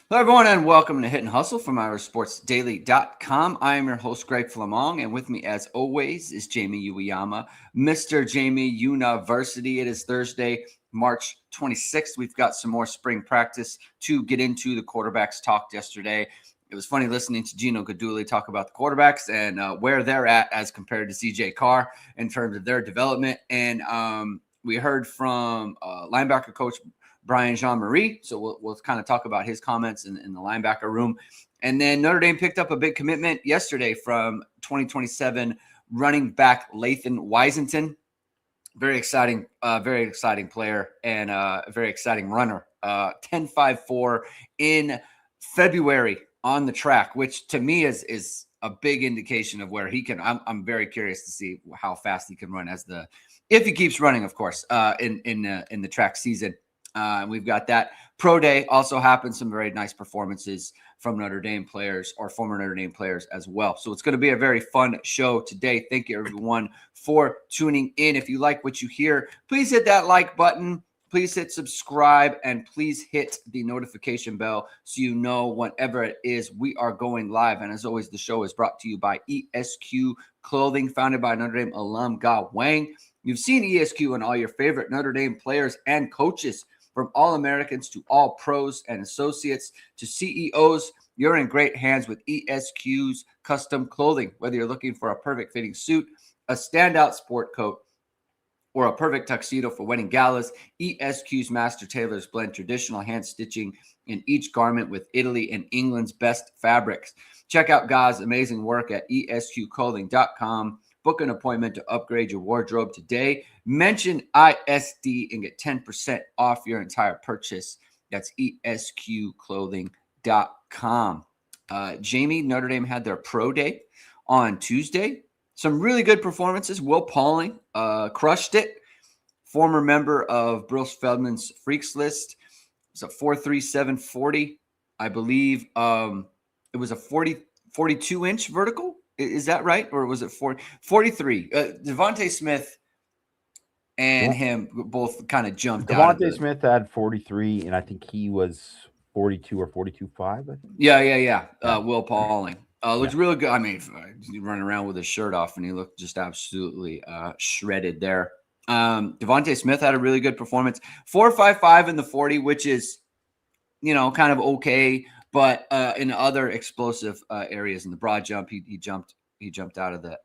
Hello, everyone, and welcome to Hit and Hustle from IrishSportsDaily.com. I am your host, Greg Flammang, and with me, as always, is Jamie Uyeyama, Mr. Jamie University. It is Thursday, March 26th. We've got some more spring practice to get into. The quarterbacks talked yesterday. It was funny listening to Gino Guidugli talk about the quarterbacks and where they're at as compared to CJ Carr in terms of their development. And we heard from linebacker coach Brian Jean-Marie. So we'll kind of talk about his comments in the linebacker room. And then Notre Dame picked up a big commitment yesterday from 2027 running back Lathan Whisenton. Very exciting player and a very exciting runner. 10.54 in February on the track, which to me is a big indication of where he can. I'm very curious to see how fast he can run if he keeps running, of course, in the track season. We've got that. Pro Day also happened. Some very nice performances from Notre Dame players or former Notre Dame players as well. So it's going to be a very fun show today. Thank you, everyone, for tuning in. If you like what you hear, please hit that like button. Please hit subscribe and please hit the notification bell so you know whenever it is we are going live. And as always, the show is brought to you by ESQ Clothing, founded by Notre Dame alum Ge Wang. You've seen ESQ and all your favorite Notre Dame players and coaches. From All-Americans to All-Pros and Associates to CEOs, you're in great hands with ESQ's custom clothing. Whether you're looking for a perfect fitting suit, a standout sport coat, or a perfect tuxedo for wedding galas, ESQ's master tailors blend traditional hand stitching in each garment with Italy and England's best fabrics. Check out Ge's amazing work at esqclothing.com. Book an appointment to upgrade your wardrobe today. Mention ISD and get 10% off your entire purchase. That's esqclothing.com. Jamie, Notre Dame had their pro day on Tuesday. Some really good performances. Will Pauling crushed it. Former member of Bruce Feldman's Freaks List. It was a 4.3740. I believe it was a 42-inch vertical. Is that right? Or was it 43? Devontae Smith and him both kind of jumped out. Devontae Smith had 43, and I think he was 42 or 42.5. Yeah. Will Pauling. Looks really good. I mean, he's running around with his shirt off, and he looked just absolutely shredded there. Devontae Smith had a really good performance. 4.55 in the 40, which is, kind of okay. But in other explosive areas in the broad jump, he jumped out of the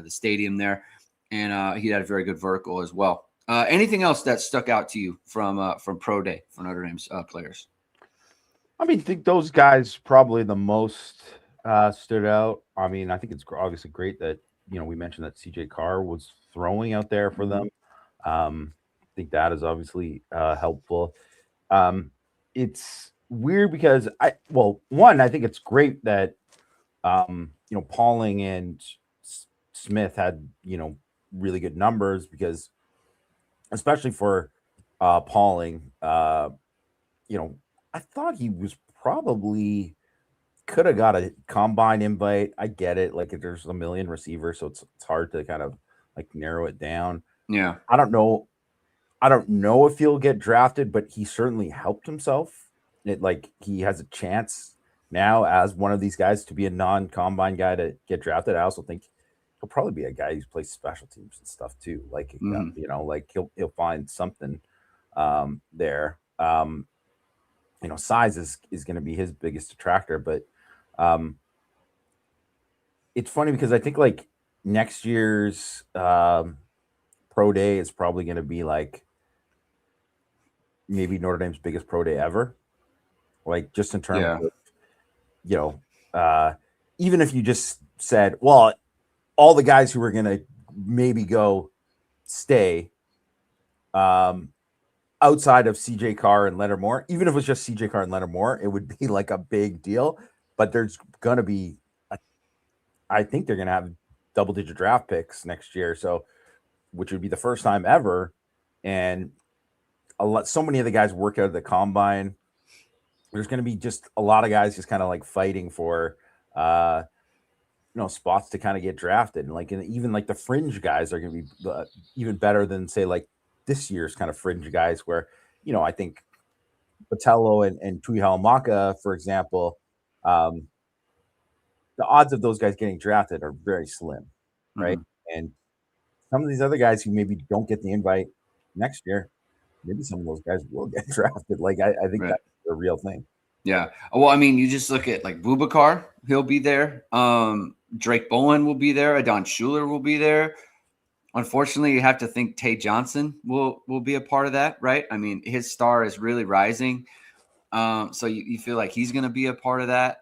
stadium there, and he had a very good vertical as well. Anything else that stuck out to you from Pro Day for Notre Dame's players? I mean, I think those guys probably the most stood out. I mean, I think it's obviously great that we mentioned that CJ Carr was throwing out there for them. I think that is obviously helpful. It's weird because I think it's great that Pauling and Smith had really good numbers, because especially for Pauling, I thought he was probably could have got a combine invite. I get it, like there's a million receivers, so it's hard to kind of like narrow it down. Yeah, I don't know if he'll get drafted, but he certainly helped himself. He has a chance now as one of these guys to be a non-combine guy to get drafted. I also think he'll probably be a guy who plays special teams and stuff too. He'll find something there. Size is going to be his biggest attractor, but it's funny because I think like next year's pro day is probably going to be like maybe Notre Dame's biggest pro day ever. Like just in terms of, even if you just said, well, all the guys who are going to maybe go stay outside of CJ Carr and Leonard Moore, even if it was just CJ Carr and Leonard Moore, it would be like a big deal. But there's going to be, I think they're going to have double-digit draft picks next year, so which would be the first time ever. And so many of the guys work out of the combine. There's going to be just a lot of guys just kind of like fighting for, spots to kind of get drafted. And even like the fringe guys are going to be even better than say like this year's kind of fringe guys where, I think Botello and Tuihalamaka, for example, um, the odds of those guys getting drafted are very slim, right? Mhm. And some of these other guys who maybe don't get the invite next year, maybe some of those guys will get drafted. Like I think Right. that's a real thing. Yeah. Well, I mean, you just look at like Bubakar, he'll be there. Drake Bowen will be there. Adon Schuler will be there. Unfortunately, you have to think Tay Johnson will be a part of that, right? I mean, his star is really rising. So you feel like he's going to be a part of that.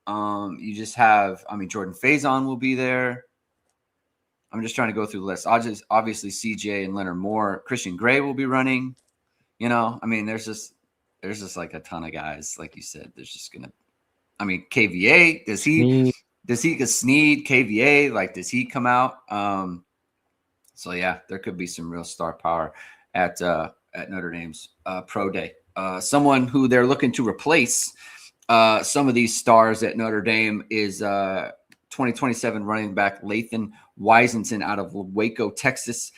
You just have, I mean, Jordan Faison will be there. I'm just trying to go through the list. Obviously CJ and Leonard Moore, Christian Gray will be running. I mean, there's just like a ton of guys, like you said. There's just gonna. I mean, KVA does he get Sneed KVA, like does he come out? So yeah, there could be some real star power at Notre Dame's pro day. Someone who they're looking to replace some of these stars at Notre Dame is 2027 running back Lathan Whisenton out of Waco, Texas.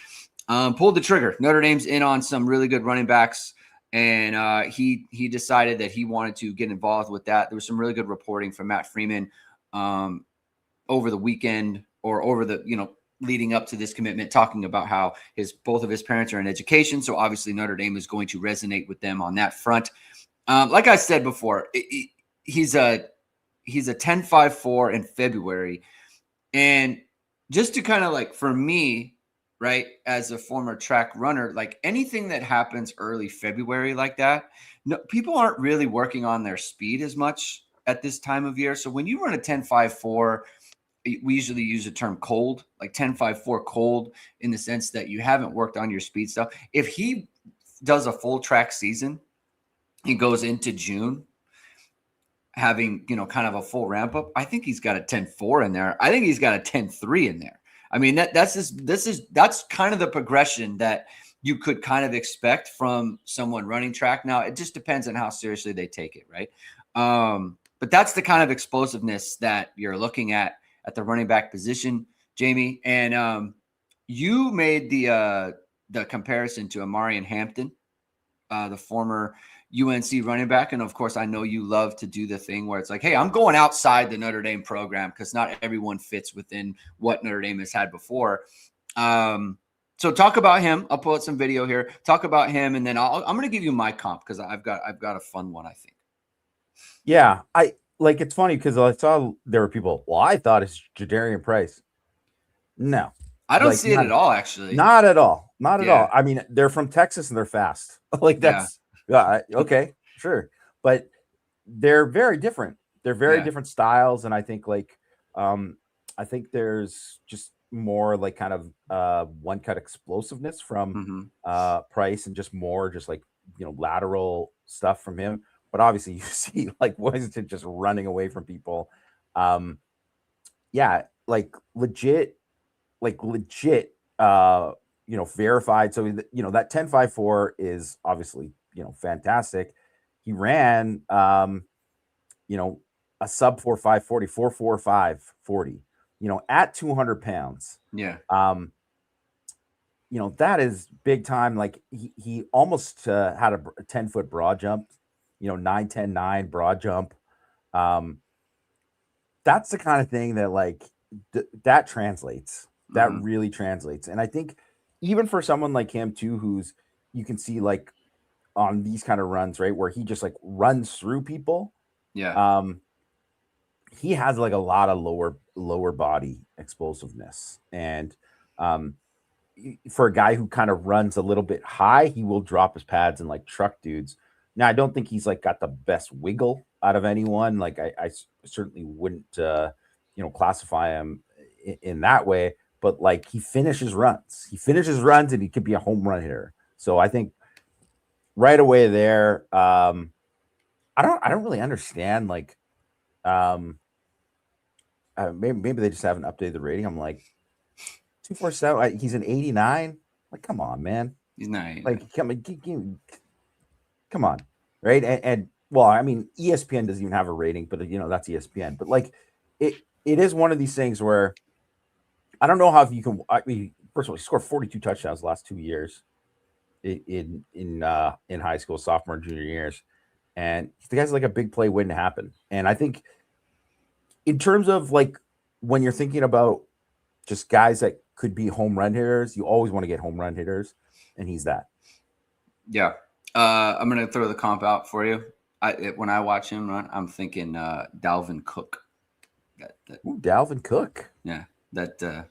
Pulled the trigger. Notre Dame's in on some really good running backs, and he decided that he wanted to get involved with that. There was some really good reporting from Matt Freeman over the weekend or over the leading up to this commitment, talking about how both of his parents are in education, so obviously Notre Dame is going to resonate with them on that front. Like I said before, he's a 10.54 in February, and just to kind of like for me, right, as a former track runner, like anything that happens early February like that, no, people aren't really working on their speed as much at this time of year. So when you run a 10.54, we usually use the term cold, like 10.54 cold, in the sense that you haven't worked on your speed stuff. If he does a full track season, he goes into June having, kind of a full ramp up, I think he's got a 10.4 in there. I think he's got a 10.3 in there. I mean, that's kind of the progression that you could kind of expect from someone running track. Now, it just depends on how seriously they take it, right? But that's the kind of explosiveness that you're looking at the running back position, Jamie. And you made the comparison to Amarian Hampton, the former UNC running back. And of course, I know you love to do the thing where it's like, hey, I'm going outside the Notre Dame program because not everyone fits within what Notre Dame has had before. So talk about him. I'll pull out some video here. Talk about him, and then I'm going to give you my comp because I've got a fun one, I think. Yeah, it's funny because I saw there were people. Well, I thought it's Jadarian Price. No, I don't like see it at all, actually. not at all. Not at Yeah. all. I mean, they're from Texas and they're fast. Like Yeah. that's okay, sure, but they're very different. They're very Yeah. different styles, and I think I think there's just more like kind of one cut explosiveness from Price, and just more just like lateral stuff from him. But obviously, you see like Washington just running away from people. Yeah, legit, verified. So that 10.54 is obviously fantastic. He ran a sub 4.5 40, 4.45 40, at 200 pounds. Yeah. That is big time. Like he almost had a 10-foot broad jump, 9.10.9 broad jump. That's the kind of thing that that translates. That really translates. And I think even for someone like him too, who's you can see like on these kind of runs, right, where he just like runs through people. Yeah. He has like a lot of lower body explosiveness, and for a guy who kind of runs a little bit high, he will drop his pads and like truck dudes. Now, I don't think he's like got the best wiggle out of anyone. Like I certainly wouldn't classify him in that way, but like he finishes runs, and he could be a home run hitter. So I think right away there, I don't really understand like maybe they just haven't updated the rating. I'm like 247. He's an 89. Like, come on, man. He's not. Like, come on, right? And well, I mean, ESPN doesn't even have a rating, but that's ESPN. But like, it is one of these things where I don't know how if you can. I mean, first of all, he scored 42 touchdowns the last 2 years. in high school, sophomore and junior years, and the guy's like a big play waiting to happen. And I think in terms of like when you're thinking about just guys that could be home run hitters, you always want to get home run hitters, and he's that. Yeah. I'm going to throw the comp out for you. When I watch him run, I'm thinking Dalvin Cook. Ooh, Dalvin Cook. Yeah, that's how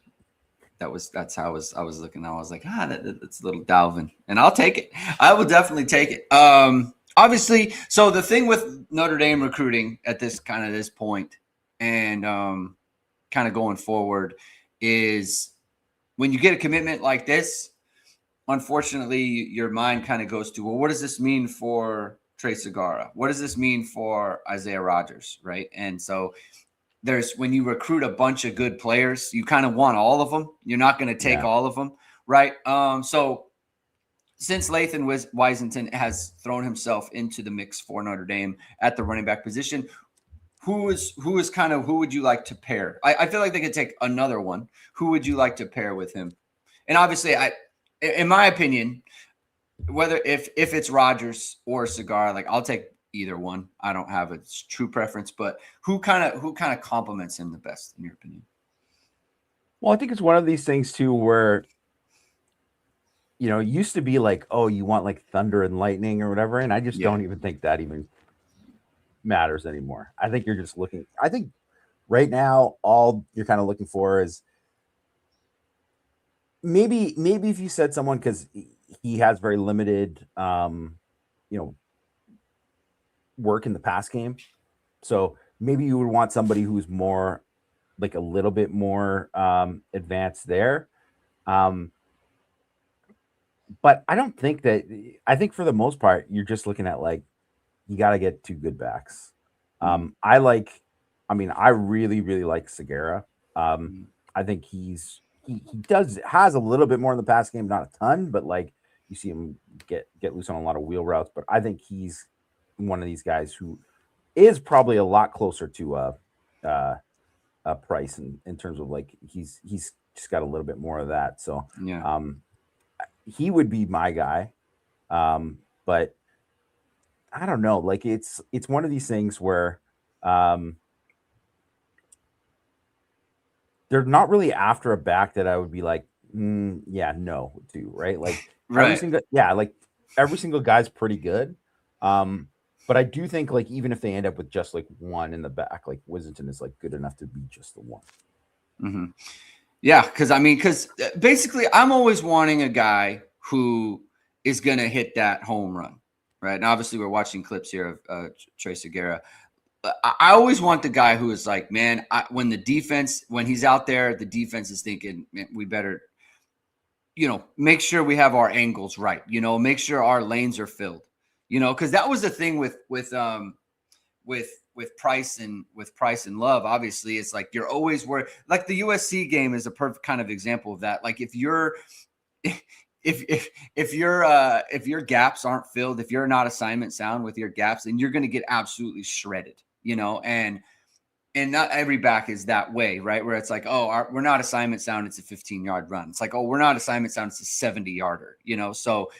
I was looking. I was like, that's a little Dalvin, and I'll take it. I will definitely take it. Obviously, so the thing with Notre Dame recruiting at this point, and kind of going forward, is when you get a commitment like this, unfortunately, your mind kind of goes to, well, what does this mean for Trey Segura? What does this mean for Isaiah Rodgers, right? And so when you recruit a bunch of good players, you kind of want all of them. You're not going to take all of them, right? So since Lathan Whisenton has thrown himself into the mix for Notre Dame at the running back position, who would you like to pair? I feel like they could take another one. Who would you like to pair with him? And obviously, in my opinion, whether if it's Rodgers or Segura, like I'll take either one. I don't have a true preference, but who kind of complements him the best in your opinion? Well, I think it's one of these things too where it used to be like, oh, you want like thunder and lightning or whatever, and I just don't even think that even matters anymore. I think you're just looking. I think right now all you're kind of looking for is maybe if you said someone, because he has very limited work in the pass game, so maybe you would want somebody who's more like a little bit more advanced there. But I don't think that. I think for the most part you're just looking at like you got to get two good backs. I really like Segura. I think he has a little bit more in the pass game, not a ton, but like you see him get loose on a lot of wheel routes. But I think he's one of these guys who is probably a lot closer to a Price in terms of like he's just got a little bit more of that. So he would be my guy. But I don't know. Like it's one of these things where they're not really after a back that I would be like, no, to right. Like every single guy's pretty good. But I do think like even if they end up with just like one in the back, like Whisenton is like good enough to be just the one. Mm-hmm. Yeah, because basically I'm always wanting a guy who is going to hit that home run, right? And obviously we're watching clips here of Trey Segura. I always want the guy who is like, man, when he's out there, the defense is thinking, man, we better, make sure we have our angles right, make sure our lanes are filled, because that was the thing with Price and Love. Obviously, it's like you're always worried. Like the USC game is a perfect kind of example of that. Like if your gaps aren't filled, if you're not assignment sound with your gaps, then you're going to get absolutely shredded. And not every back is that way, right? Where it's like, oh, we're not assignment sound, it's a 15-yard run. It's like, oh, we're not assignment sound, it's a 70-yarder, So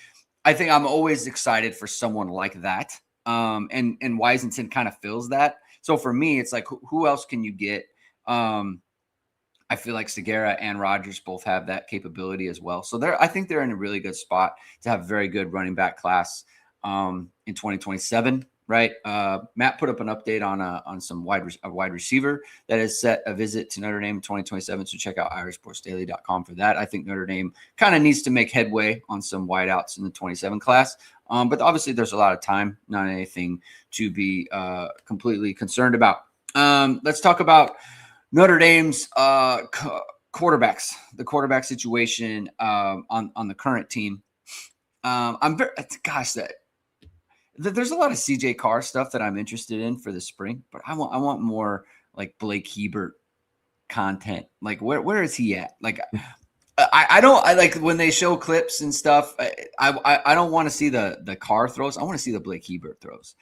I think I'm always excited for someone like that. And Whisenton kind of fills that. So for me, it's like, who else can you get? I feel like Segura and Rodgers both have that capability as well. So I think they're in a really good spot to have a very good running back class in 2027. Right. Matt put up an update on some wide receiver that has set a visit to Notre Dame in 2027. So check out irishsportsdaily.com for that. I think Notre Dame kind of needs to make headway on some wideouts in the 27 class. But obviously there's a lot of time, not anything to be completely concerned about. Let's talk about Notre Dame's quarterbacks, the quarterback situation on the current team. There's a lot of CJ Carr stuff that I'm interested in for the spring, but I want more like Blake Hebert content. Like where is he at? Like I like when they show clips and stuff. I don't want to see the Carr throws. I want to see the Blake Hebert throws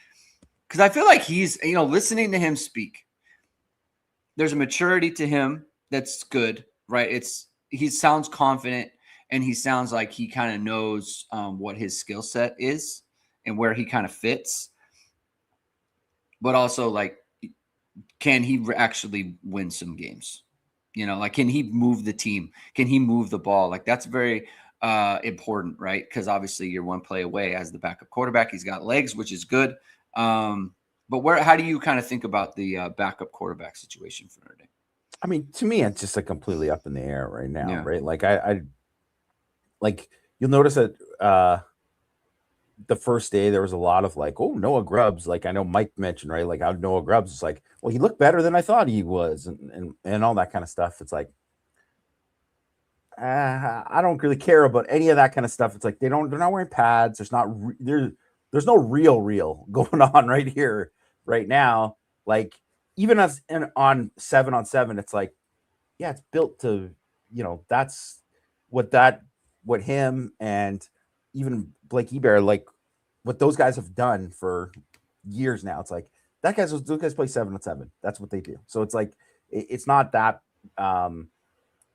because I feel like he's listening to him speak. There's a maturity to him that's good, right? He sounds confident, and he sounds like he kind of knows what his skill set is and where he kind of fits. But also, like, can he actually win some games? Like, can he move the team? Can he move the ball? Like, that's very important, right? Because obviously you're one play away as the backup quarterback. He's got legs, which is good. But how do you kind of think about the backup quarterback situation for Notre Dame? I mean, to me, it's just like completely up in the air right now, Yeah. right? Like I like you'll notice that the first day there was a lot of like, oh, Noah Grubbs. Like I know Mike mentioned, right? Like how Noah Grubbs is like, well, he looked better than I thought he was, and all that kind of stuff. It's like, I don't really care about any of that kind of stuff. It's like they're not wearing pads. There's no real going on here right now. Like even on 7-on-7, it's like, yeah, it's built to, that's what him and even Blake Hebert, like what those guys have done for years now. It's like those guys play 7-on-7. That's what they do. So it's like it's not that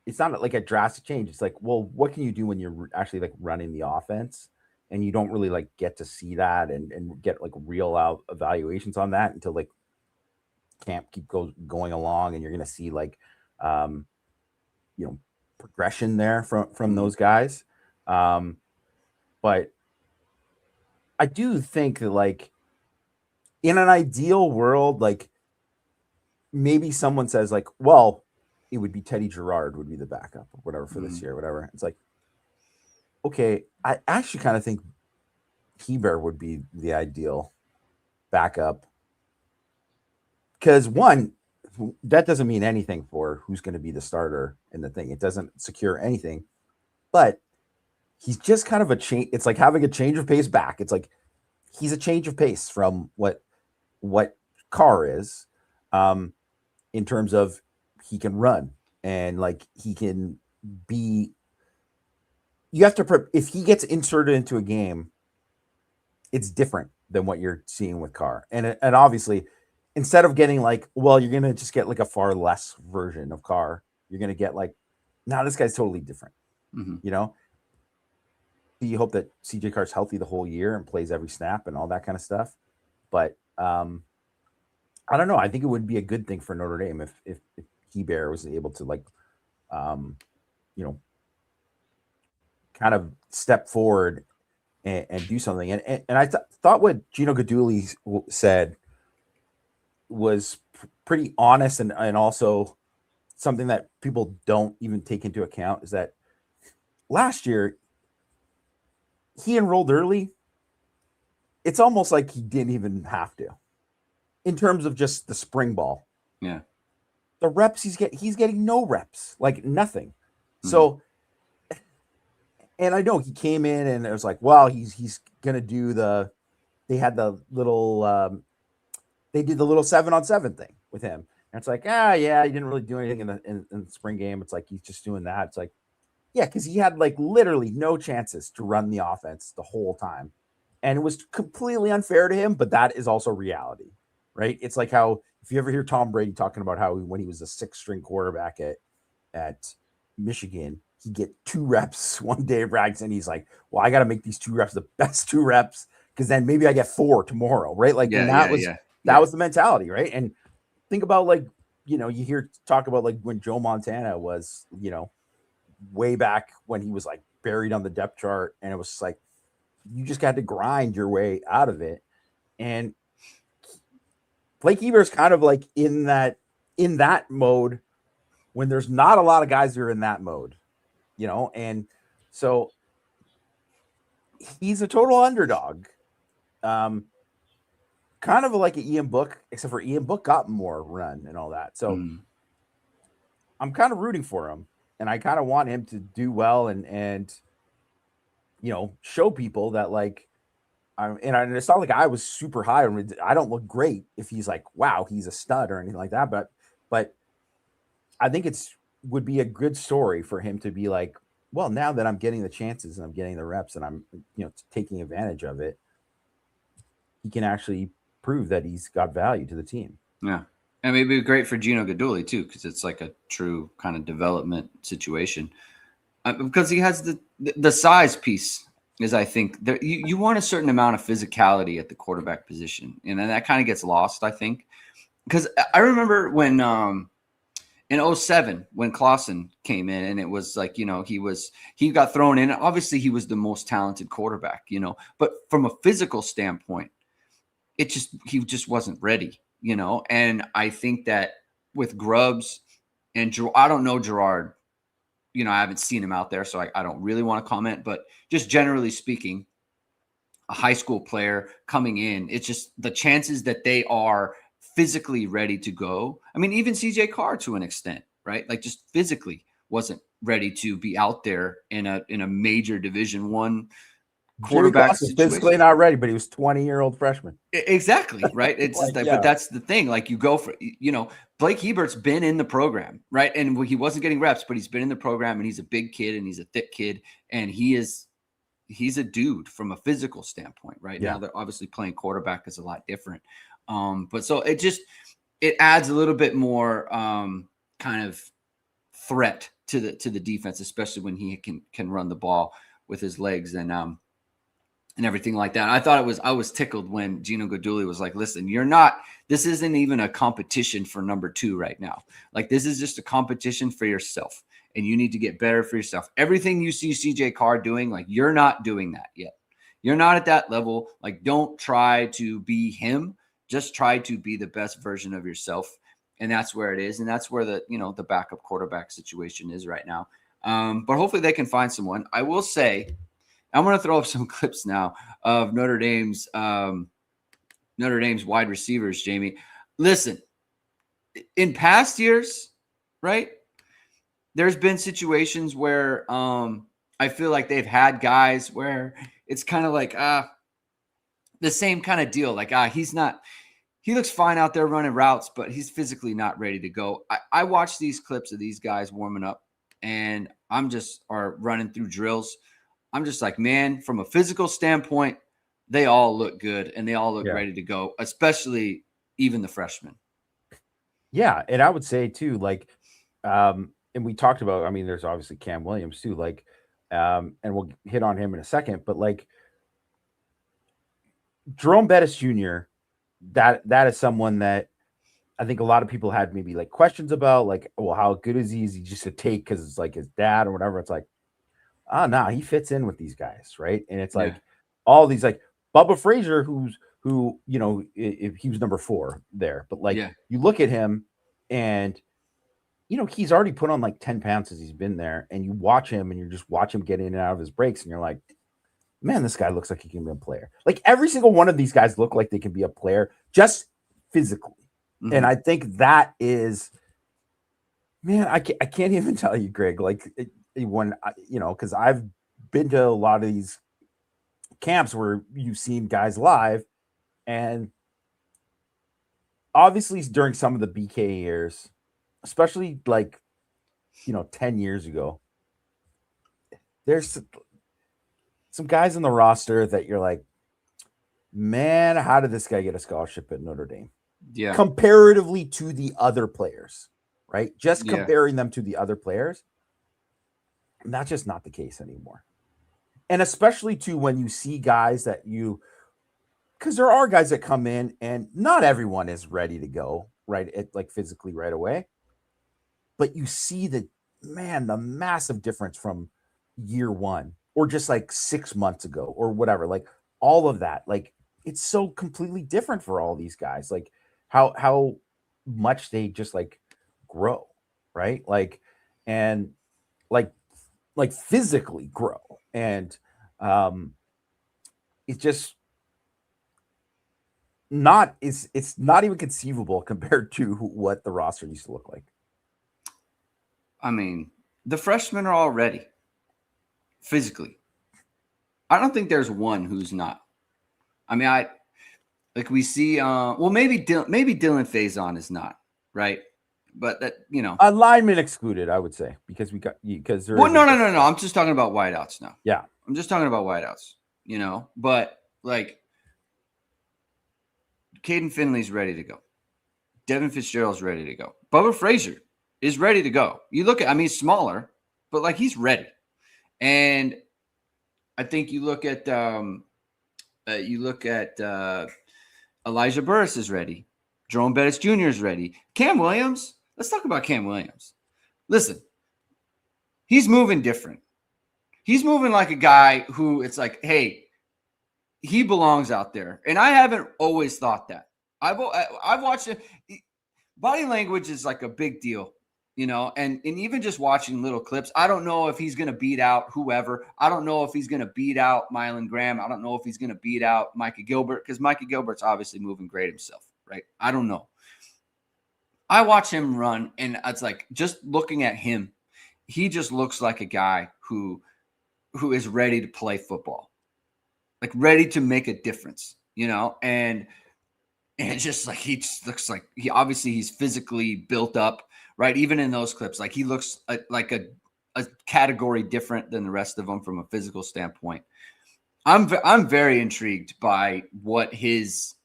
it's not like a drastic change. It's like, well, what can you do when you're actually like running the offense and you don't really like get to see that and get like real evaluations on that until like camp going along, and you're going to see like progression there from those guys. But I do think that like in an ideal world, like maybe someone says like, well, it would be Teddy Gerard would be the backup or whatever for this year, whatever. It's like, okay, I actually kind of think Hebert would be the ideal backup. Because one, that doesn't mean anything for who's going to be the starter in the thing. It doesn't secure anything, but he's just kind of a change. It's like having a change of pace back. It's like he's a change of pace from what Carr is, in terms of he can run and like he can be. You have to if he gets inserted into a game, it's different than what you're seeing with Carr, and obviously. Instead of getting like, well, you're going to just get like a far less version of Carr. You're going to get like, now this guy's totally different. You hope that CJ Carr's healthy the whole year and plays every snap and all that kind of stuff. But I don't know. I think it would be a good thing for Notre Dame if Hebert was able to like, kind of step forward and do something. And I thought what Gino Guidugli said was pretty honest and also something that people don't even take into account is that last year he enrolled early. It's almost like he didn't even have to in terms of just the spring ball. Yeah. The reps he's getting no reps, like nothing. So, and I know he came in and it was like, well, he's going to do they had the little, they did the little 7-on-7 thing with him. And it's like, yeah, he didn't really do anything in the spring game. It's like, he's just doing that. It's like, yeah, because he had like literally no chances to run the offense the whole time. And it was completely unfair to him, but that is also reality, right? It's like how, if you ever hear Tom Brady talking about how when he was a 6th-string quarterback at Michigan, he'd get 2 reps one day of practice, and he's like, well, I got to make these 2 reps the best 2 reps, because then maybe I get 4 tomorrow, right? Like, that was the mentality, right? And think about like, you hear talk about like when Joe Montana was, way back when he was like buried on the depth chart, and it was like you just got to grind your way out of it. And Blake Hebert's kind of like in that mode when there's not a lot of guys who are in that mode, and so he's a total underdog. Kind of like an Ian Book, except for Ian Book got more run and all that. So I'm kind of rooting for him, and I kind of want him to do well and show people that like and it's not like I was super high on him. I don't look great if he's like, wow, he's a stud or anything like that. But I think would be a good story for him to be like, well, now that I'm getting the chances and I'm getting the reps and I'm taking advantage of it, he can actually prove that he's got value to the team. Yeah. And it'd be great for Gino Guidugli too, because it's like a true kind of development situation. because he has the size piece. Is I think that you want a certain amount of physicality at the quarterback position, and then that kind of gets lost. I think because I remember when in 07 when Clausen came in, and it was like, he got thrown in. Obviously, he was the most talented quarterback, but from a physical standpoint, he just wasn't ready, And I think that with Grubbs and I don't know Gerard. I haven't seen him out there, so I don't really want to comment. But just generally speaking, a high school player coming in, it's just the chances that they are physically ready to go. I mean, even CJ Carr to an extent, right? Like just physically wasn't ready to be out there in a major Division I quarterback situation. Physically not ready, but he was 20-year-old freshman. Exactly, right? It's just but that's the thing. Like you go for, Blake Hebert's been in the program, right? And he wasn't getting reps, but he's been in the program, and he's a big kid, and he's a thick kid, and he's a dude from a physical standpoint, right? Yeah. Now they're obviously playing quarterback is a lot different. But so it adds a little bit more kind of threat to the defense, especially when he can run the ball with his legs and everything like that. I was tickled when Gino Guidugli was like, listen, this isn't even a competition for number 2 right now. Like this is just a competition for yourself, and you need to get better for yourself. Everything you see CJ Carr doing, like you're not doing that yet. You're not at that level. Like don't try to be him. Just try to be the best version of yourself. And that's where it is. And that's where the backup quarterback situation is right now. But hopefully they can find someone. I will say, I'm going to throw up some clips now of Notre Dame's wide receivers, Jamie. Listen, in past years, right, there's been situations where I feel like they've had guys where it's kind of like the same kind of deal. Like he looks fine out there running routes, but he's physically not ready to go. I watch these clips of these guys warming up, and are running through drills. I'm just like, man, from a physical standpoint, they all look good and they all look ready to go, especially even the freshmen. Yeah. And I would say too, like, and we talked about, I mean, there's obviously Cam Williams too, like, and we'll hit on him in a second, but like Jerome Bettis Jr., that is someone that I think a lot of people had maybe like questions about, like, well, how good is he? Is he just a take because it's like his dad or whatever? It's like, he fits in with these guys, right? And it's like all these, like Bubba Frazier, who if he was number 4 there, but like you look at him and he's already put on like 10 pounds as he's been there, and you watch him and you just watch him get in and out of his breaks, and you're like, man, this guy looks like he can be a player. Like every single one of these guys look like they can be a player just physically. Mm-hmm. And I think that is, man, I can't even tell you, Greg, like when because I've been to a lot of these camps where you've seen guys live, and obviously during some of the BK years, especially like 10 years ago, there's some guys in the roster that you're like, man, how did this guy get a scholarship at Notre Dame? Yeah. Comparatively to the other players, right? Just comparing them to the other players. And that's just not the case anymore. And especially too when you see guys that because there are guys that come in and not everyone is ready to go, right? Like physically right away. But you see the massive difference from year 1 or just like 6 months ago or whatever, like all of that, like it's so completely different for all these guys, like how much they just like grow, right? Like, and like physically grow. And it's just it's not even conceivable compared to what the roster used to look like. I mean, the freshmen are all ready physically. I don't think there's one who's not. I mean, we see maybe Dylan Faison is not, right? But that, a lineman excluded, I would say, because no. I'm just talking about wideouts now. Yeah. I'm just talking about wideouts, but like Caden Finley's ready to go. Devin Fitzgerald's ready to go. Bubba Frazier is ready to go. You look at, he's smaller, but like he's ready. And I think you look at Elijah Burris is ready. Jerome Bettis Jr. is ready. Cam Williams. Let's talk about Cam Williams. Listen, he's moving different. He's moving like a guy who it's like, hey, he belongs out there. And I haven't always thought that. I've watched it. Body language is like a big deal, and even just watching little clips, I don't know if he's going to beat out whoever. I don't know if he's going to beat out Mylan Graham. I don't know if he's going to beat out Micah Gilbert, because Micah Gilbert's obviously moving great himself, right? I don't know. I watch him run, and it's like, just looking at him, he just looks like a guy who is ready to play football, like ready to make a difference, and it's just like, he just looks like he's physically built up, right? Even in those clips, like he looks like a category different than the rest of them from a physical standpoint. I'm very intrigued by what his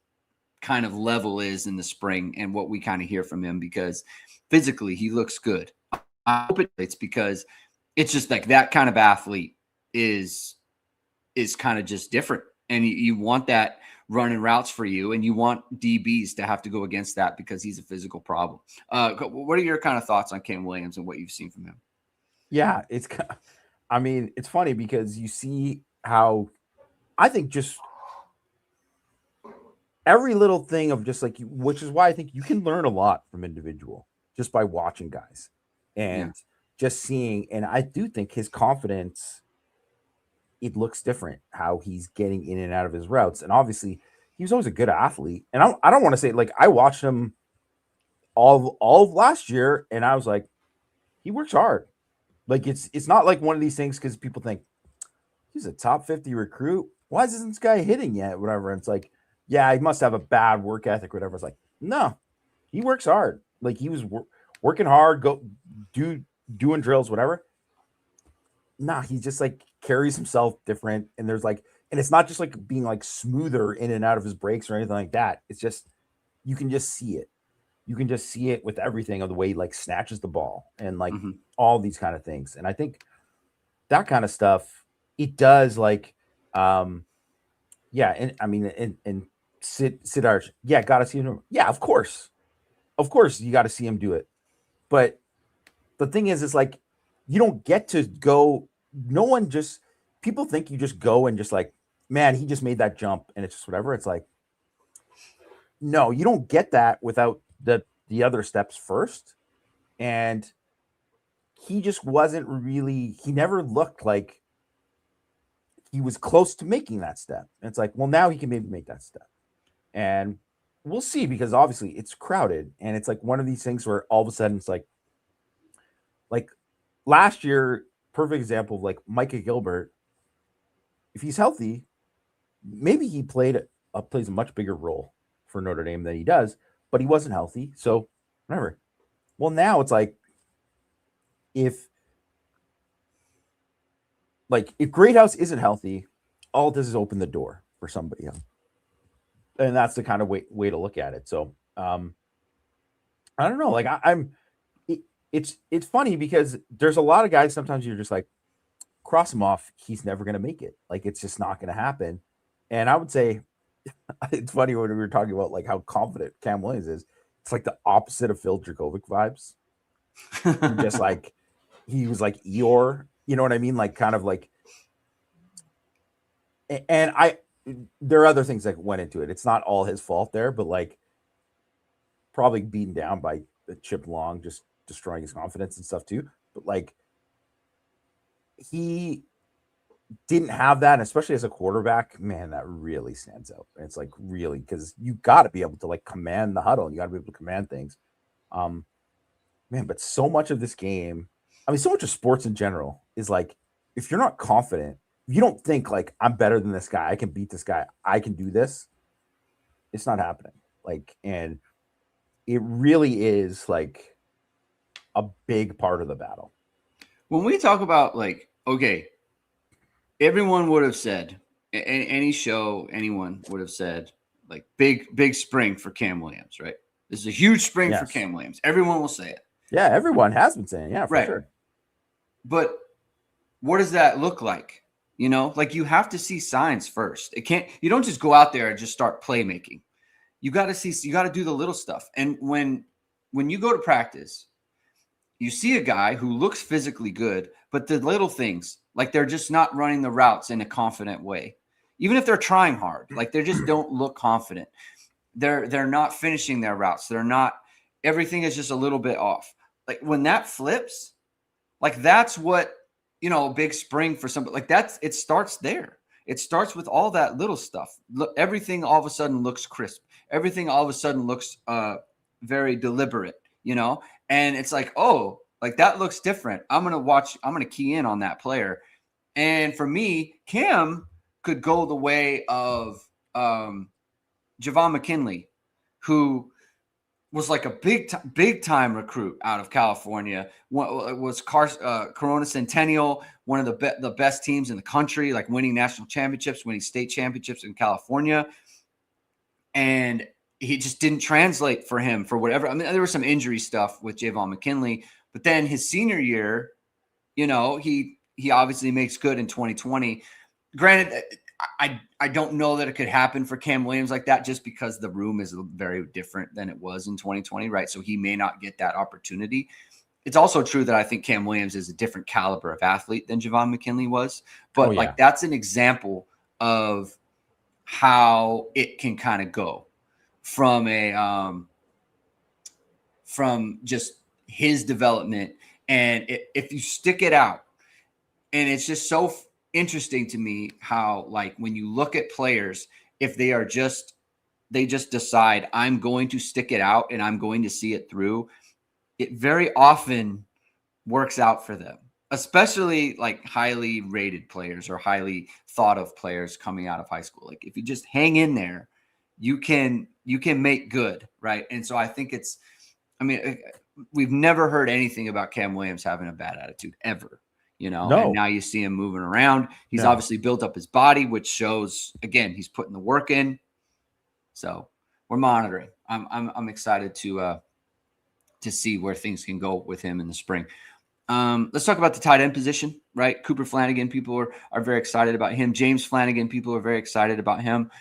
kind of level is in the spring and what we kind of hear from him, because physically he looks good. I hope it's because it's just like that kind of athlete is kind of just different, and you want that running routes for you, and you want DBs to have to go against that because he's a physical problem. What are your kind of thoughts on Cam Williams and what you've seen from him? Yeah, it's funny because you see how I think just every little thing of just like, which is why I think you can learn a lot from individual just by watching guys and just seeing. And I do think his confidence, it looks different how he's getting in and out of his routes. And obviously he was always a good athlete. And I don't want to say, like, I watched him all of last year and I was like, he works hard. Like, it's not like one of these things because people think he's a top 50 recruit. Why isn't this guy hitting yet? Whatever. And it's like, yeah, he must have a bad work ethic, whatever. It's like, no, he works hard. Like, he was working hard, doing drills, whatever. Nah, he just like carries himself different. And there's like, and it's not just like being like smoother in and out of his breaks or anything like that. It's just, you can just see it. You can just see it with everything of the way he like snatches the ball and like all these kind of things. And I think that kind of stuff, it does like, yeah. And I mean, and Sid Arch, yeah, got to see him. Yeah, of course, you got to see him do it. But the thing is, it's like, you don't get to go. No one just, people think you just go and just like, man, he just made that jump and it's just whatever. It's like, no, you don't get that without the other steps first. And he just wasn't really, he never looked like he was close to making that step. And it's like, well, now he can maybe make that step. And we'll see, because obviously it's crowded. And it's like one of these things where all of a sudden it's like last year, perfect example of like Micah Gilbert. If he's healthy, maybe he plays a much bigger role for Notre Dame than he does, but he wasn't healthy. So whatever. Well, now it's like, if Greathouse isn't healthy, all it does is open the door for somebody else. And that's the kind of way to look at it. So I don't know. Like it's funny because there's a lot of guys, sometimes you're just like, cross him off, he's never going to make it. Like, it's just not going to happen. And I would say, it's funny when we were talking about like how confident Cam Williams is. It's like the opposite of Phil Dracovic vibes. Just like, he was like Eeyore, you know what I mean? Like, kind of like, and there are other things that went into it. It's not all his fault there, but like probably beaten down by Chip Long, just destroying his confidence and stuff too. But like, he didn't have that, and especially as a quarterback, man, that really stands out. It's like, really, because you got to be able to like command the huddle, and you got to be able to command things. Man, but so much of this game, I mean, so much of sports in general is like, if you're not confident, if you don't think like, I'm better than this guy, I can beat this guy, I can do this, it's not happening. Like, and it really is like a big part of the battle. When we talk about like, okay, everyone would have said, any show, anyone would have said, like, big spring for Cam Williams, right? This is a huge spring for Cam Williams. Everyone will say it. Yeah, everyone has been saying, yeah, for right. Sure. But what does that look like? You know, like you have to see signs first. You don't just go out there and just start playmaking. You got to do the little stuff. And when you go to practice, you see a guy who looks physically good, but the little things, like they're just not running the routes in a confident way. Even if they're trying hard, like they just don't look confident. They're not finishing their routes. They're not, everything is just a little bit off. Like when that flips, like that's what, a big spring for somebody, like it starts there. It starts with all that little stuff. Look, everything all of a sudden looks crisp. Everything all of a sudden looks very deliberate, and it's like, oh, like that looks different. I'm going to key in on that player. And for me, Cam could go the way of Javon McKinley, who was like a big time recruit out of California. Was Corona Centennial, one of the best teams in the country, like winning national championships, winning state championships in California. And he just didn't translate for him for whatever. I mean, there was some injury stuff with Javon McKinley, but then his senior year, he obviously makes good in 2020. Granted, I don't know that it could happen for Cam Williams like that, just because the room is very different than it was in 2020, right? So he may not get that opportunity. It's also true that I think Cam Williams is a different caliber of athlete than Javon McKinley was. But like that's an example of how it can kind of go from from just his development. And if you stick it out, and it's just so interesting to me how, like, when you look at players, if they just decide, I'm going to stick it out and I'm going to see it through, it very often works out for them, especially like highly rated players or highly thought of players coming out of high school. Like if you just hang in there, you can make good, right? And so I think we've never heard anything about Cam Williams having a bad attitude ever. No. And now you see him moving around. He's obviously built up his body, which shows, again, he's putting the work in. So we're monitoring. I'm excited to see where things can go with him in the spring. Let's talk about the tight end position, right? Cooper Flammang, people are very excited about him. James Flammang, people are very excited about him.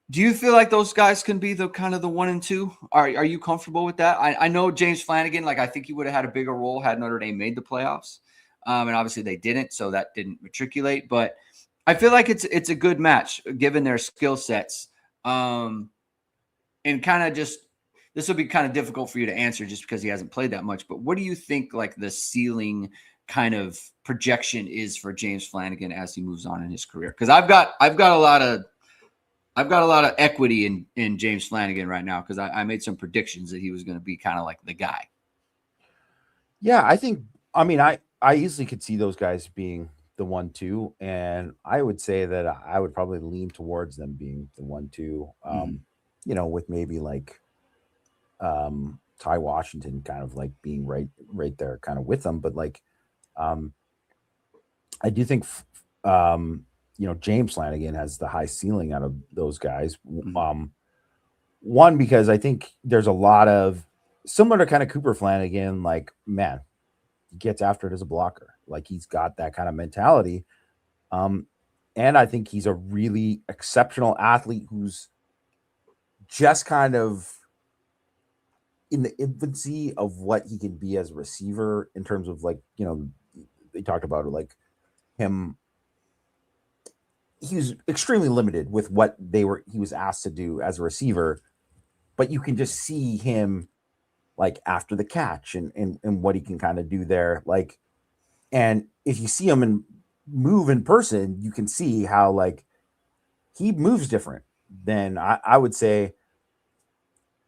Do you feel like those guys can be the kind of the 1 and 2? Are you comfortable with that? I know James Flammang, like I think he would have had a bigger role had Notre Dame made the playoffs. And obviously they didn't, so that didn't matriculate. But I feel like it's a good match given their skill sets. And kind of just, this will be kind of difficult for you to answer just because he hasn't played that much. But what do you think like the ceiling kind of projection is for James Flammang as he moves on in his career? Because I've got a lot of equity in James Flammang right now, because I made some predictions that he was going to be kind of like the guy. Yeah, I easily could see those guys being the 1-2, and I would say that I would probably lean towards them being the 1-2. With maybe like Ty Washington kind of like being right there kind of with them. But like I do think James Flammang has the high ceiling out of those guys. One, because I think there's a lot of similar to kind of Cooper Flammang, like, man, he gets after it as a blocker. Like he's got that kind of mentality. And I think he's a really exceptional athlete who's just kind of in the infancy of what he can be as a receiver, in terms of like, they talked about it, like him. He was extremely limited with what he was asked to do as a receiver, but you can just see him like after the catch and what he can kind of do there. Like, and if you see him move in person, you can see how like he moves different than I would say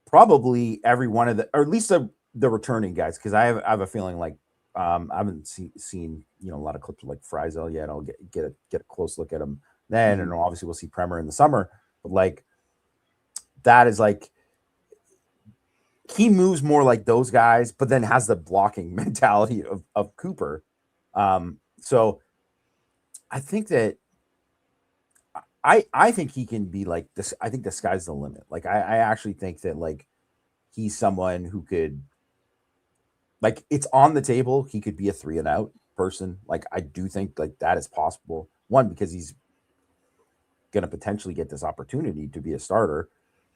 probably every one of or at least the returning guys. Cause I have a feeling like, I haven't seen, a lot of clips of like Frizel yet. I'll get a close look at him then. And obviously we'll see Premer in the summer, but like, that is like, he moves more like those guys, but then has the blocking mentality of Cooper. So I think that I think he can be like this. I think the sky's the limit. Like, I actually think that like he's someone who could, like, it's on the table. He could be a 3 and out person. Like, I do think like that is possible. One, because he's going to potentially get this opportunity to be a starter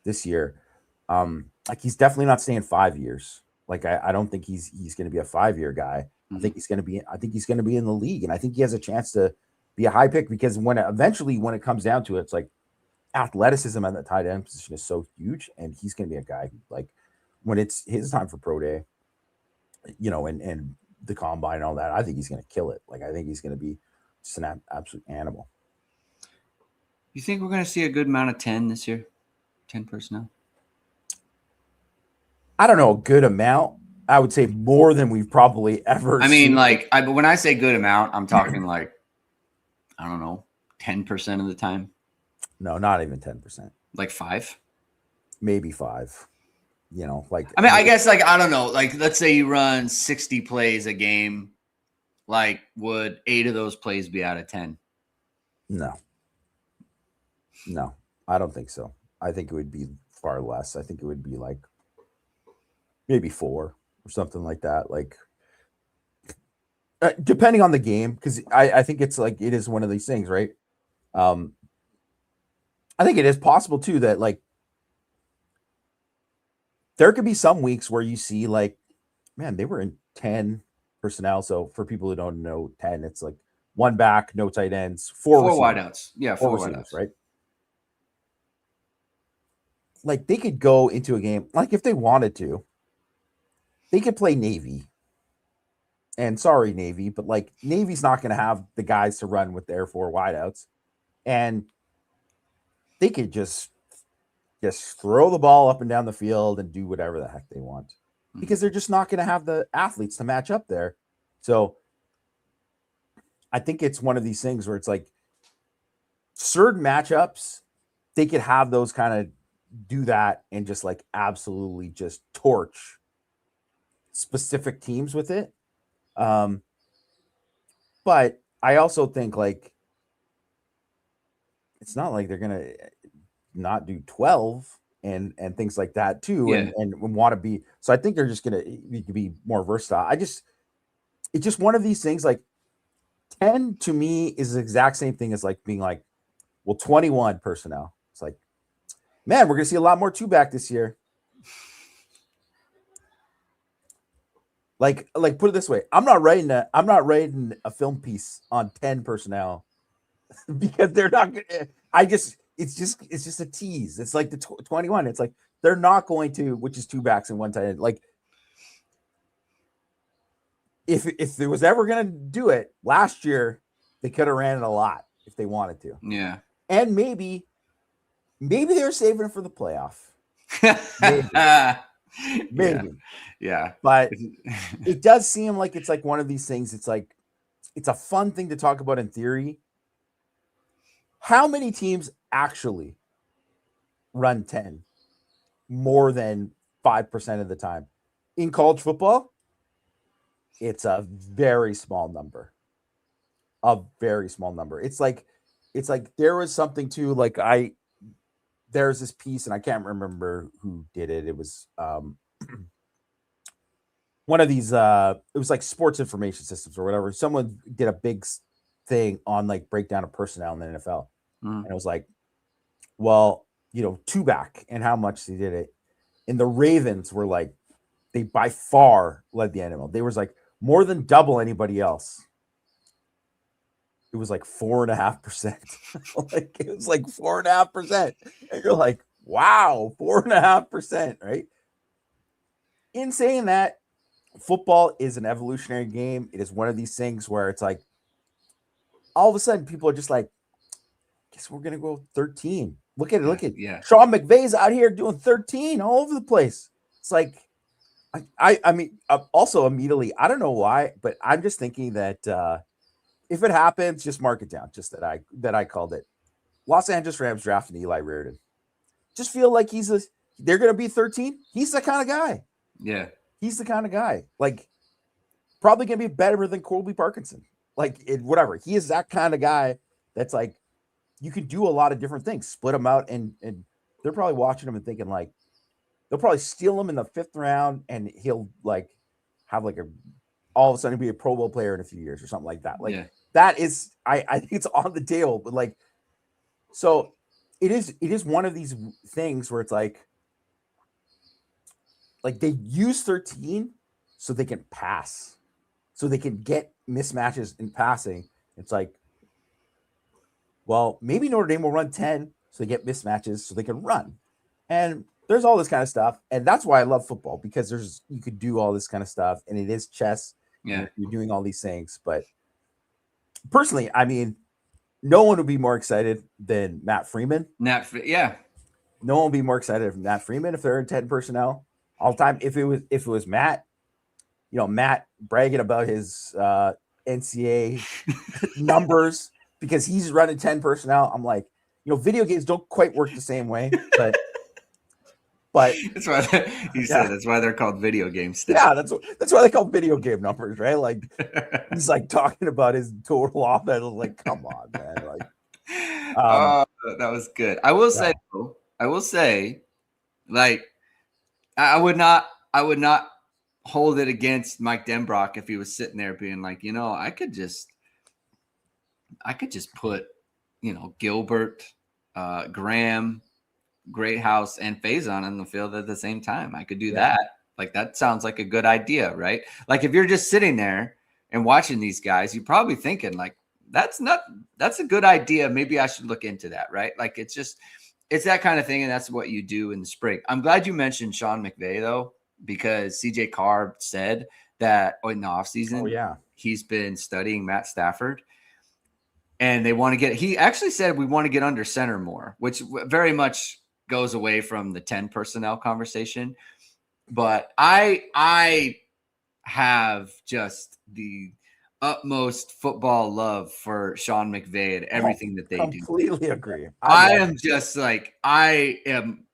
this year. Like, he's definitely not staying 5 years. Like, I don't think he's going to be a 5-year guy. I think he's going to be in the league, and I think he has a chance to be a high pick, because when it comes down to it, it's like athleticism at the tight end position is so huge, and he's going to be a guy who, like, when it's his time for pro day, and the combine and all that, I think he's going to kill it. Like, I think he's going to be just an absolute animal. You think we're going to see a good amount of 10 this year? 10 personnel? I don't know, a good amount. I would say more than we've probably ever seen. Like, when I say good amount, I'm talking like, I don't know, 10% of the time. No, not even 10%. Like 5? Maybe 5. Like, I mean, I guess, like, I don't know. Like, let's say you run 60 plays a game. Like, would 8 of those plays be out of 10? No, I don't think so. I think it would be far less. I think it would be like maybe 4 or something like that. Like, depending on the game, because I think it's like, it is one of these things, right? I think it is possible too that, like, there could be some weeks where you see, like, man, they were in 10 personnel. So for people who don't know, 10, it's like 1 back, no tight ends, 4 wideouts. Yeah, 4 wideouts, right? Like, they could go into a game, like, if they wanted to, they could play Navy. And sorry, Navy, but like, Navy's not going to have the guys to run with their 4 wideouts. And they could just throw the ball up and down the field and do whatever the heck they want, because they're just not going to have the athletes to match up there. So I think it's one of these things where it's like, certain matchups, they could have those kind of do that and just like absolutely just torch specific teams with it. But I also think, like, it's not like they're gonna not do 12 and things like that too, Yeah. and want to be. So I think they're just gonna be more versatile. It's just one of these things. Like, 10 to me is the exact same thing as like being like, well, 21 personnel. It's like, man, we're gonna see a lot more 2-back this year. Like put it this way, I'm not writing a film piece on 10 personnel because they're not gonna. It's just a tease. It's like the 21. It's like, they're not going to, which is 2 backs and 1 tight end. Like, if there was ever gonna do it last year, they could have ran it a lot if they wanted to. Yeah. And maybe they're saving it for the playoff. Maybe. Yeah. But it does seem like it's like one of these things. It's like, it's a fun thing to talk about in theory. How many teams actually run 10 more than 5% of the time? In college football, it's a very small number. A very small number. It's like there was something to, like, there's this piece, and I can't remember who did it. It was one of these, it was like sports information systems or whatever. Someone did a big thing on like breakdown of personnel in the NFL. And it was like, well, 2-back and how much they did it. And the Ravens were like, they by far led the NFL. They was like more than double anybody else. It was like 4.5%. Like, it was like 4.5%. And you're like, wow, 4.5%, right? In saying that, football is an evolutionary game. It is one of these things where it's like, all of a sudden people are just like, guess we're gonna go 13. Look at it. Yeah. Sean McVay's out here doing 13 all over the place. It's like, I mean, also immediately, I don't know why, but I'm just thinking that if it happens, just mark it down. Just that I called it. Los Angeles Rams drafting Eli Reardon. Just feel like they're gonna be 13. He's the kind of guy. Yeah. He's the kind of guy, like, probably going to be better than Colby Parkinson. Like, whatever. He is that kind of guy that's like, you can do a lot of different things, split them out. And they're probably watching him and thinking, like, they'll probably steal him in the 5th round and he'll like have like a all of a sudden be a Pro Bowl player in a few years or something like that. Like Yeah. that is, I think it's on the table, but like, so it is one of these things where it's like they use 13 so they can pass, so they can get mismatches in passing. It's like, well, maybe Notre Dame will run 10 so they get mismatches so they can run. And there's all this kind of stuff. And that's why I love football, because you could do all this kind of stuff, and it is chess. Yeah. You're doing all these things. But personally, I mean, no one would be more excited than Matt Freeman. Yeah. No one would be more excited than Matt Freeman if they're in 10 personnel all the time. If it was Matt, Matt bragging about his NCAA numbers because he's running 10 personnel. I'm like, video games don't quite work the same way, but that's why that's why they're called video game stats. Yeah, that's why they call video game numbers, right? Like he's like talking about his total offense. Like, come on, man. Like, that was good. I will say, like, I would not hold it against Mike Denbrock if he was sitting there being like, I could just put, Gilbert, Graham, Greathouse, and Faison on the field at the same time. I could do that. Like, that sounds like a good idea, right? Like, if you're just sitting there and watching these guys, you're probably thinking like, that's a good idea. Maybe I should look into that, right? Like, it's that kind of thing, and that's what you do in the spring. I'm glad you mentioned Sean McVay, though, because CJ Carr said that in the offseason, he's been studying Matt Stafford. And they want to he actually said we want to get under center more, which very much goes away from the 10 personnel conversation. But I have just the utmost football love for Sean McVay and everything that they do. Completely agree. I am just like, I am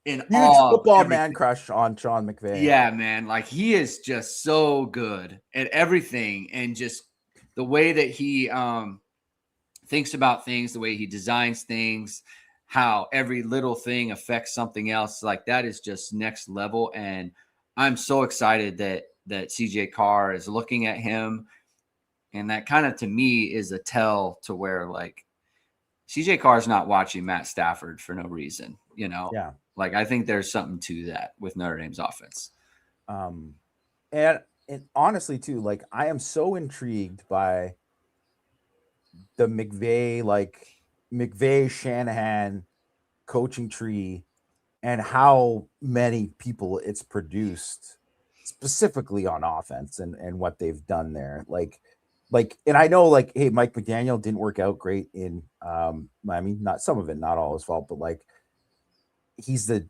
in huge awe football man crush on Sean McVay. Yeah, man. Like, he is just so good at everything, and just the way that he thinks about things, the way he designs things, how every little thing affects something else. Like, that is just next level. And I'm so excited that CJ Carr is looking at him. And that kind of, to me, is a tell to where, like, CJ Carr is not watching Matt Stafford for no reason, Yeah. Like, I think there's something to that with Notre Dame's offense. And honestly, too, like, I am so intrigued by the McVay Shanahan coaching tree and how many people it's produced specifically on offense and what they've done there. Like, and I know, like, hey, Mike McDaniel didn't work out great in Miami. Not some of it, not all his fault, but like, he's the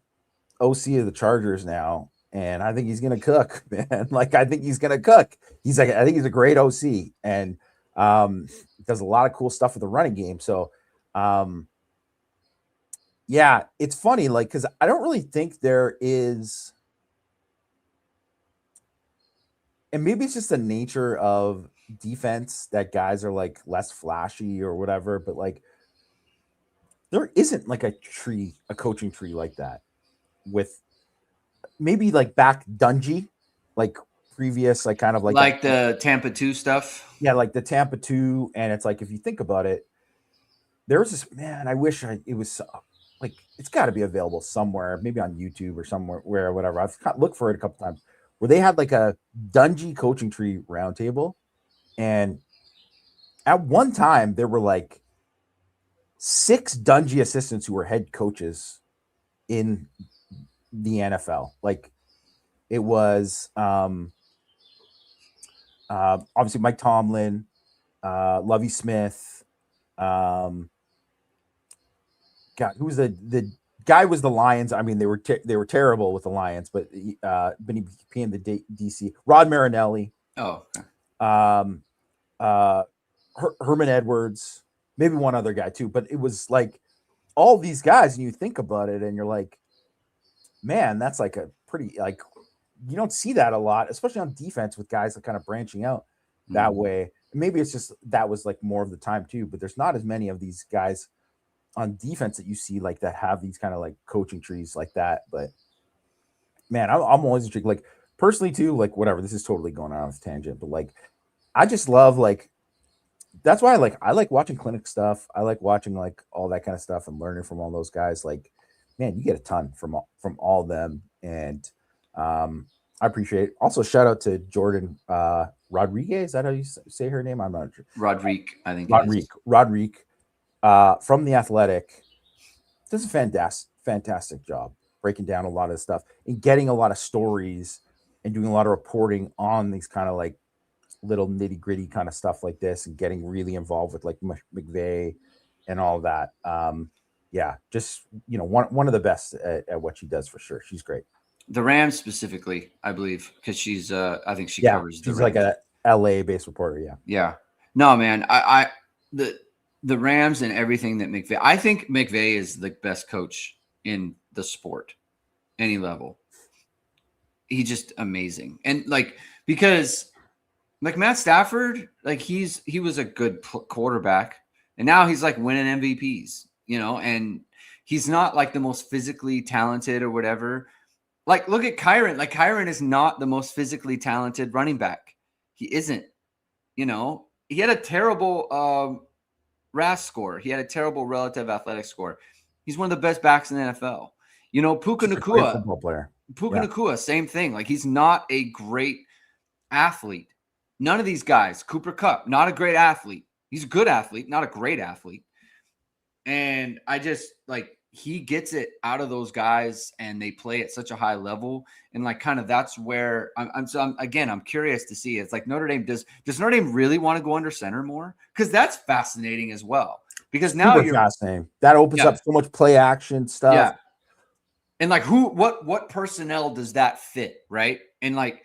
OC of the Chargers now, and I think he's gonna cook, man. Like, I think he's gonna cook. I think he's a great OC, and does a lot of cool stuff with the running game. So, yeah, it's funny, like, because I don't really think there is, and maybe it's just the nature of defense that guys are like less flashy or whatever, but like, there isn't like a coaching tree like that, with maybe like back Dungy, like previous, like kind of like the Tampa 2 stuff. Yeah, like the Tampa 2. And it's like, if you think about it, there was this, man, I wish it was like, it's got to be available somewhere, maybe on YouTube or somewhere, where whatever. I've looked for it a couple times, where they had like a Dungy coaching tree roundtable. And at one time, there were like 6 Dungy assistants who were head coaches in the NFL. Like, it was obviously Mike Tomlin, Lovie Smith, God, who was the guy was the Lions. I mean, they were terrible with the Lions, but he became the DC. Rod Marinelli. Oh, Herman Edwards, maybe one other guy too. But it was like all these guys, and you think about it, and you're like, man, that's like a pretty, like, you don't see that a lot, especially on defense, with guys that kind of branching out that way. Maybe it's just that was like more of the time too, but there's not as many of these guys on defense that you see like that have these kind of like coaching trees like that. But man, I'm always intrigued. Like, personally too, like whatever, this is totally going on a tangent, but like I just love like that's why I like watching clinic stuff. I like watching like all that kind of stuff and learning from all those guys. Like, man, you get a ton from all of them. And I appreciate it. Also, shout out to Jordan Rodriguez. Is that how you say her name? I'm not sure. Rodrigue, I think it is. Rodrigue from The Athletic does a fantastic job breaking down a lot of stuff and getting a lot of stories and doing a lot of reporting on these kind of like little nitty gritty kind of stuff like this and getting really involved with like McVay and all that. Yeah, just, you know, one of the best at what she does for sure. She's great. The Rams specifically, I believe, because she's I think she covers the she's Rams. Like a LA based reporter. Yeah. Yeah. No, man. The Rams and everything that McVay, I think McVay is the best coach in the sport, any level. He's just amazing. And like, because like Matt Stafford, like he was a good quarterback, and now he's like winning MVPs, you know, and he's not like the most physically talented or whatever. Like, look at Kyron. Like, Kyron is not the most physically talented running back. He isn't, you know. He had a terrible RAS score. He had a terrible relative athletic score. He's one of the best backs in the NFL. You know, Puka Nacua, football player. Nacua, same thing. Like, he's not a great athlete. None of these guys. Cooper Kupp, not a great athlete. He's a good athlete, not a great athlete. And I just, like, he gets it out of those guys, and they play at such a high level. And like, kind of that's where I'm curious to see. It's like Notre Dame, does Notre Dame really want to go under center more? Because that's fascinating as well. Because now you're fascinating. That opens up so much play action stuff. Yeah. And like, what personnel does that fit? Right. And like,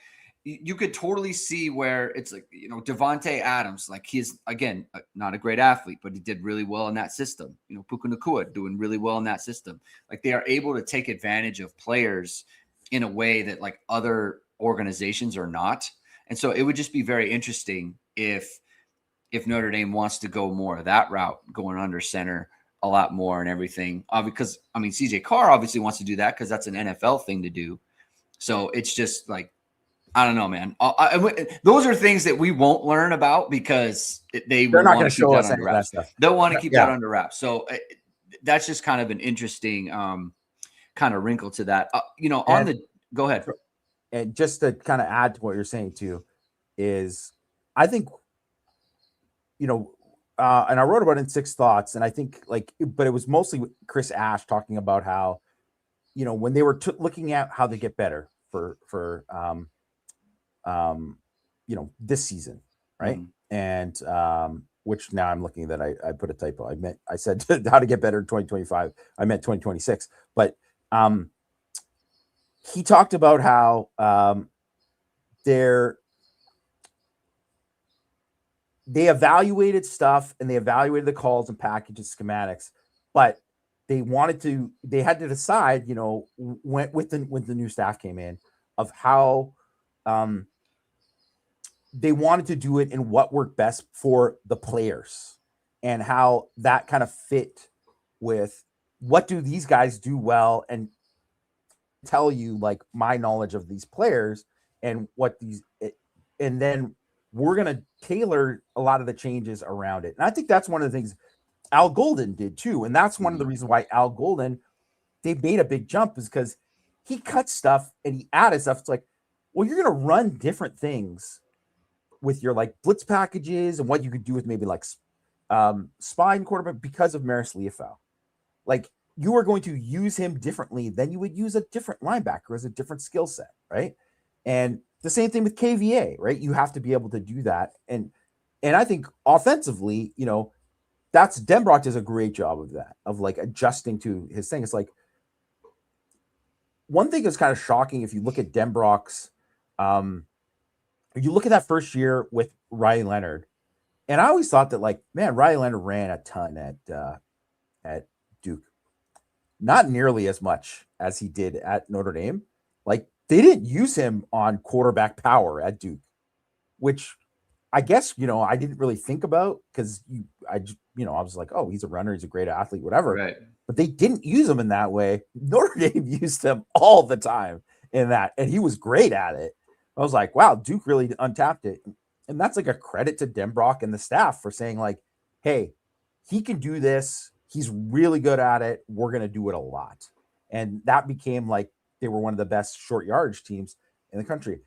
you could totally see where it's like, you know, Devontae Adams, like he's, again, not a great athlete, but he did really well in that system. You know, Puka Nacua doing really well in that system. Like, they are able to take advantage of players in a way that like other organizations are not. And so it would just be very interesting if Notre Dame wants to go more of that route, going under center a lot more and everything. Because, I mean, CJ Carr obviously wants to do that because that's an NFL thing to do. So it's just like, I don't know, man. Those are things that we won't learn about because they're not going to show us any of that stuff. They'll want to keep that under wraps. So that's just kind of an interesting kind of wrinkle to that. You know, go ahead. And just to kind of add to what you're saying too, is I think, you know, and I wrote about it in 6 Thoughts, and I think like, but it was mostly Chris Ash talking about how, you know, when they were looking at how they get better for you know, this season, right? And which now I'm looking that I put a typo. I said how to get better in 2025. I meant 2026. But he talked about how they evaluated stuff and they evaluated the calls and packages, schematics, but they had to decide, you know, when the new staff came in, of how they wanted to do it and what worked best for the players and how that kind of fit with what do these guys do well, and tell you like my knowledge of these players and and then we're going to tailor a lot of the changes around it. And I think that's one of the things Al Golden did too. And that's one of the reasons why Al Golden, they made a big jump, is because he cut stuff and he added stuff. It's like, well, you're going to run different things with your like blitz packages and what you could do with maybe like spine quarterback because of Maris Liufau. Like, you are going to use him differently than you would use a different linebacker as a different skill set, right? And the same thing with KVA, right? You have to be able to do that. And I think offensively, you know, that's Denbrock does a great job of that, of like adjusting to his thing. It's like, one thing that's kind of shocking if you look at Denbrock's you look at that first year with Riley Leonard, and I always thought that, like, man, Riley Leonard ran a ton at Duke. Not nearly as much as he did at Notre Dame. Like, they didn't use him on quarterback power at Duke, which I guess, you know, I didn't really think about because I was like, oh, he's a runner, he's a great athlete, whatever. Right. But they didn't use him in that way. Notre Dame used him all the time in that, and he was great at it. I was like, wow, Duke really untapped it. And that's like a credit to Denbrock and the staff for saying, like, hey, he can do this. He's really good at it. We're going to do it a lot. And that became like they were one of the best short yardage teams in the country.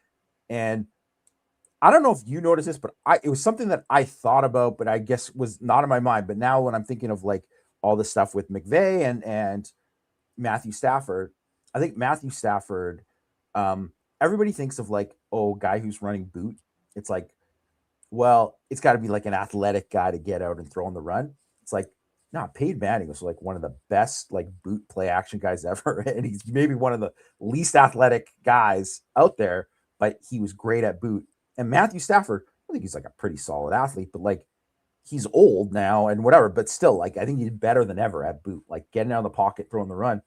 And I don't know if you noticed this, but it was something that I thought about, but I guess was not in my mind. But now when I'm thinking of like all the stuff with McVay and Matthew Stafford, I think Matthew Stafford, everybody thinks of like, oh, guy who's running boot. It's like, well, it's got to be like an athletic guy to get out and throw on the run. It's like, no, Peyton Manning was like one of the best like boot play action guys ever. And he's maybe one of the least athletic guys out there, but he was great at boot. And Matthew Stafford, I think he's like a pretty solid athlete, but like he's old now and whatever, but still, like I think he's better than ever at boot, like getting out of the pocket, throwing the run.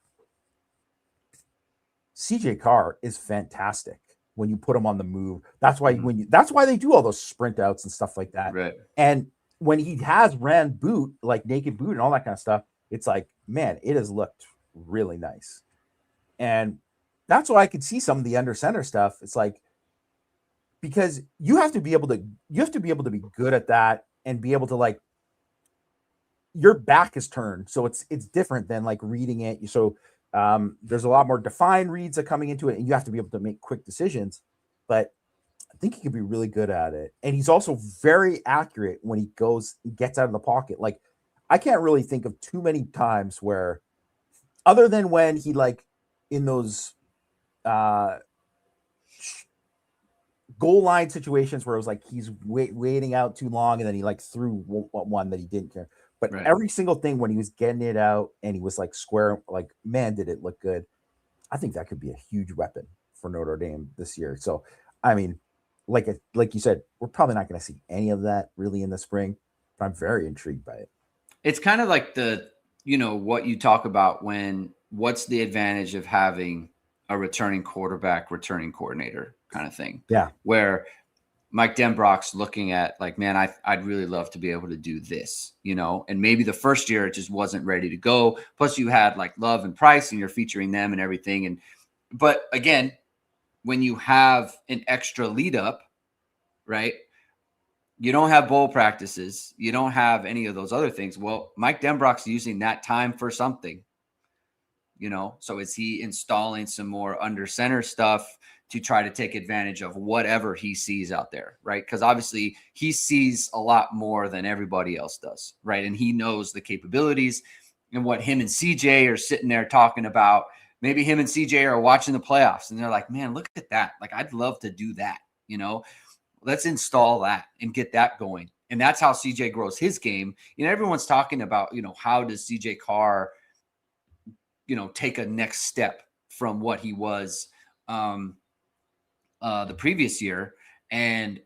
CJ Carr is fantastic when you put him on the move. That's why that's why they do all those sprint outs and stuff like that. Right. And when he has ran boot, like naked boot and all that kind of stuff, it's like, man, it has looked really nice. And that's why I could see some of the under center stuff. It's like, because you have to be able to be good at that and be able to like, your back is turned. So it's different than like reading it. So there's a lot more defined reads that coming into it, and you have to be able to make quick decisions. But I think he could be really good at it. And he's also very accurate when he gets out of the pocket. Like, I can't really think of too many times where, other than when he like in those goal line situations where it was like he's waiting out too long and then he like threw one that he didn't care. But every single thing when he was getting it out and he was like square, like, man, did it look good. I think that could be a huge weapon for Notre Dame this year. So, I mean, like you said, we're probably not going to see any of that really in the spring, but I'm very intrigued by it. It's kind of like what you talk about what's the advantage of having a returning quarterback, returning coordinator kind of thing. Yeah. Where Mike Denbrock's looking at like, man, I'd really love to be able to do this, and maybe the first year it just wasn't ready to go. Plus you had like Love and Price and you're featuring them and everything. But again, when you have an extra lead up, right? You don't have bowl practices. You don't have any of those other things. Well, Mike Denbrock's using that time for something, so is he installing some more under center stuff to try to take advantage of whatever he sees out there, right? Because obviously he sees a lot more than everybody else does, right? And he knows the capabilities and what him and CJ are sitting there talking about. Maybe him and CJ are watching the playoffs and they're like, man, look at that. Like, I'd love to do that, Let's install that and get that going. And that's how CJ grows his game. Everyone's talking about, how does CJ Carr, take a next step from what he was the previous year. And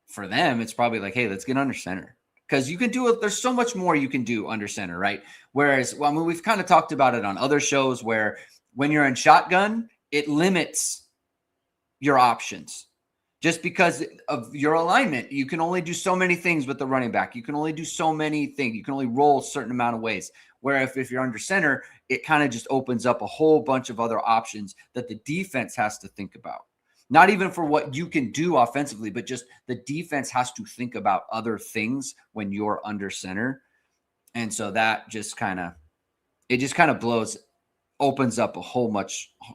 for them, it's probably like, hey, let's get under center. Because you can do it. There's so much more you can do under center, right? Whereas, we've kind of talked about it on other shows where when you're in shotgun, it limits your options. Just because of your alignment, you can only do so many things with the running back. You can only do so many things. You can only roll a certain amount of ways. Where if you're under center, it kind of just opens up a whole bunch of other options that the defense has to think about. Not even for what you can do offensively, but just the defense has to think about other things when you're under center. And so that just kind of opens up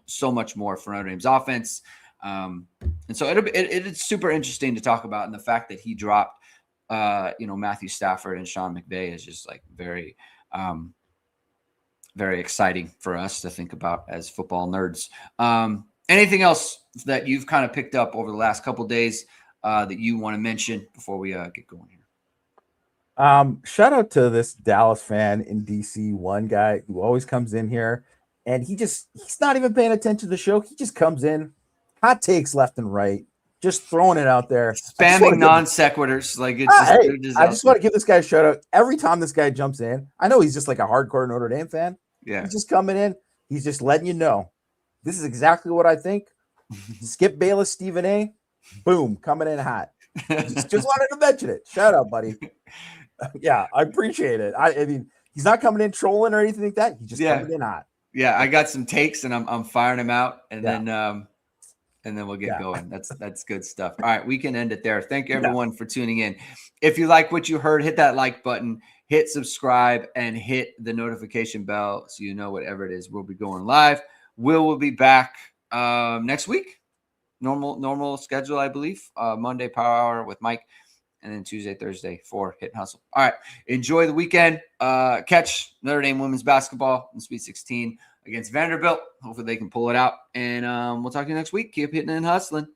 so much more for Notre Dame's offense. And so it's super interesting to talk about. And the fact that he dropped, Matthew Stafford and Sean McVay is just like very, very exciting for us to think about as football nerds. Anything else that you've kind of picked up over the last couple of days that you want to mention before we get going here? Shout out to this Dallas fan in DC, one guy who always comes in here and he's not even paying attention to the show. He just comes in, hot takes left and right, just throwing it out there. Spamming non sequiturs. Like it's I just want to give this guy a shout out. Every time this guy jumps in, I know he's just like a hardcore Notre Dame fan. Yeah. He's just coming in. He's just letting you know. This is exactly what I think. Skip Bayless, Stephen A. Boom, coming in hot. Just wanted to mention it. Shout out, buddy. Yeah, I appreciate it. I mean, he's not coming in trolling or anything like that. He's just coming in hot. Yeah, I got some takes and I'm firing them out. And then and then we'll get Yeah. going. That's good stuff. All right, we can end it there. Thank you everyone for tuning in. If you like what you heard, hit that like button, hit subscribe, and hit the notification bell so you know whatever it is we'll be going live. Will be back next week. Normal schedule, I believe. Monday Power Hour with Mike, and then Tuesday, Thursday for Hit and Hustle. All right, enjoy the weekend. Catch Notre Dame women's basketball in Sweet 16 against Vanderbilt. Hopefully they can pull it out, and we'll talk to you next week. Keep hitting and hustling.